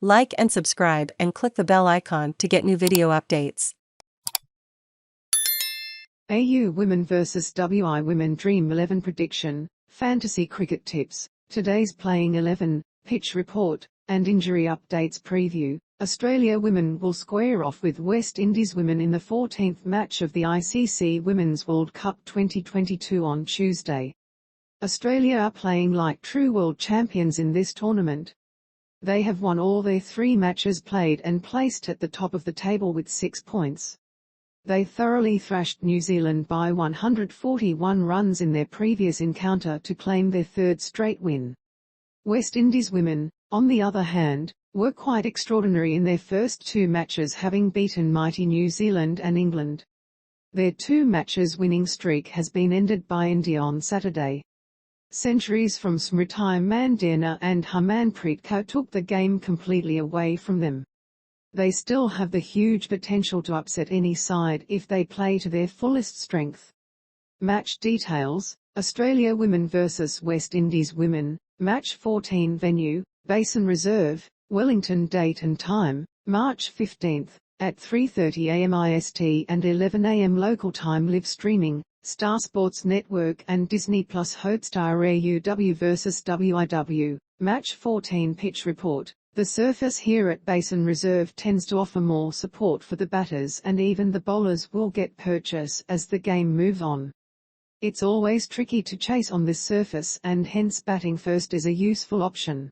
Like and subscribe and click the bell icon to get new video updates. AU Women vs WI Women DREAM11 prediction, fantasy cricket tips, today's playing 11, pitch report, and injury updates preview. Australia women will square off with West Indies women in the 14th match of the ICC Women's World Cup 2022 on Tuesday. Australia are playing like true world champions in this tournament. They have won all their 3 matches played and placed at the top of the table with 6 points. They thoroughly thrashed New Zealand by 141 runs in their previous encounter to claim their 3rd straight win. West Indies women, on the other hand, were quite extraordinary in their first 2 matches, having beaten mighty New Zealand and England. Their 2 matches winning streak has been ended by India on Saturday. Centuries from Smriti Mandana and Harmanpreet Kaur took the game completely away from them. They still have the huge potential to upset any side if they play to their fullest strength. Match details: Australia women vs West Indies women, match 14 venue, Basin Reserve, Wellington. Date and time, March 15, at 3:30 am IST and 11 am local time. Live streaming, Star Sports Network and Disney Plus. Hotstar. AUW vs WIW, match 14 pitch report. The surface here at Basin Reserve tends to offer more support for the batters, and even the bowlers will get purchase as the game moves on. It's always tricky to chase on this surface, and hence batting first is a useful option.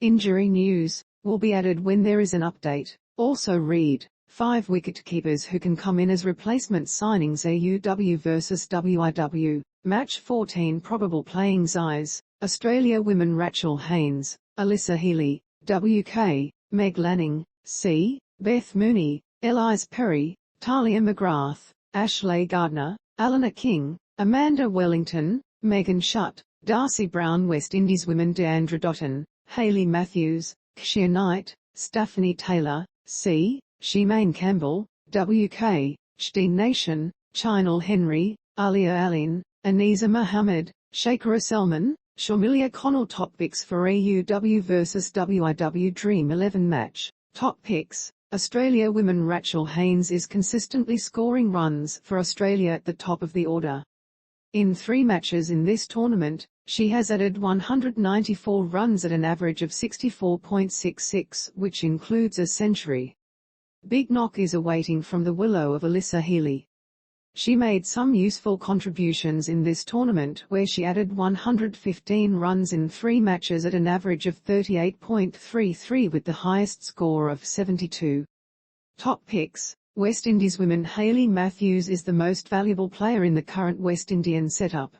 Injury news will be added when there is an update. Also read 5 wicket-keepers who can come in as replacement signings. AUW vs WIW, match 14 probable playing size, Australia women Rachel Haynes, Alyssa Healy, WK, Meg Lanning, C, Beth Mooney, Elise Perry, Talia McGrath, Ashley Gardner, Alana King, Amanda Wellington, Megan Shutt, Darcy Brown. West Indies women Deandra Dottin, Hayley Matthews, Kshia Knight, Stephanie Taylor, C, Shemaine Campbell, WK, Shdeen Nation, Chinal Henry, Alia Alin, Anisa Mohammed, Shakira Selman, Shamilia Connell. Top picks for AUW vs WIW DREAM11 match. Top picks: Australia women Rachel Haynes is consistently scoring runs for Australia at the top of the order. In 3 matches in this tournament, she has added 194 runs at an average of 64.66, which includes a century. Big knock is awaiting from the willow of Alyssa Healy. She made some useful contributions in this tournament, where she added 115 runs in 3 matches at an average of 38.33 with the highest score of 72. Top picks: West Indies women Hayley Matthews is the most valuable player in the current West Indian setup.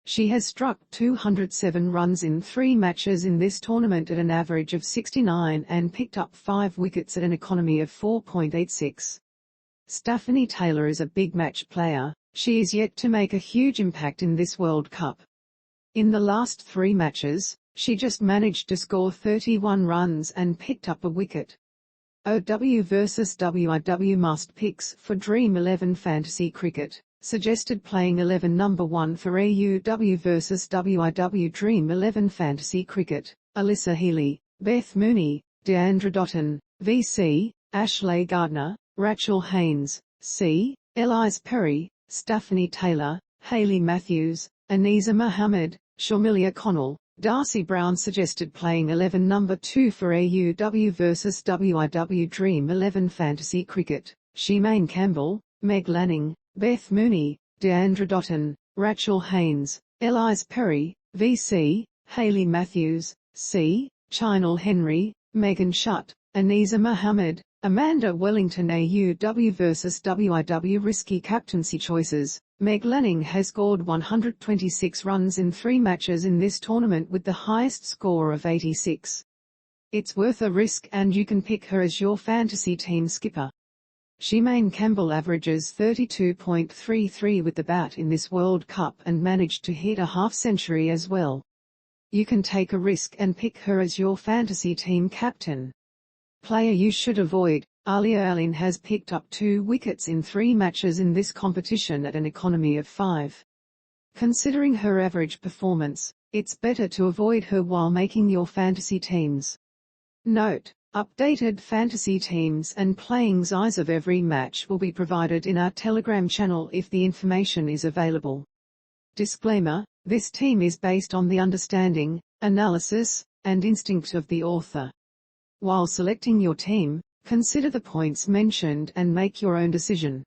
She has struck 207 runs in 3 matches in this tournament at an average of 69 and picked up 5 wickets at an economy of 4.86. Stephanie Taylor is a big match player. She is yet to make a huge impact in this World Cup. In the last 3 matches, she just managed to score 31 runs and picked up a wicket. OW vs WIW must picks for DREAM11 fantasy cricket. Suggested playing 11. Number 1 for AUW vs WIW DREAM11 fantasy cricket, Alyssa Healy, Beth Mooney, Deandra Dottin, VC, Ashley Gardner, Rachel Haynes, C, Elise Perry, Stephanie Taylor, Hayley Matthews, Anisa Mohammed, Shamilia Connell, Darcy Brown. Suggested playing 11. Number 2 for AUW vs WIW DREAM11 fantasy cricket, Shemaine Campbell, Meg Lanning, Beth Mooney, Deandra Dottin, Rachel Haynes, Elise Perry, VC, Hayley Matthews, C, Chinal Henry, Megan Shutt, Anisa Mohammed, Amanda Wellington. AUW vs WIW risky captaincy choices. Meg Lanning has scored 126 runs in 3 matches in this tournament with the highest score of 86. It's worth a risk, and you can pick her as your fantasy team skipper. Shemaine Campbell averages 32.33 with the bat in this World Cup and managed to hit a half-century as well. You can take a risk and pick her as your fantasy team captain. Player you should avoid: Alia Alin has picked up 2 wickets in 3 matches in this competition at an economy of 5. Considering her average performance, it's better to avoid her while making your fantasy teams. Note: Updated fantasy teams and playing size of every match will be provided in our Telegram channel if the information is available. Disclaimer: this team is based on the understanding, analysis, and instinct of the author. While selecting your team, consider the points mentioned and make your own decision.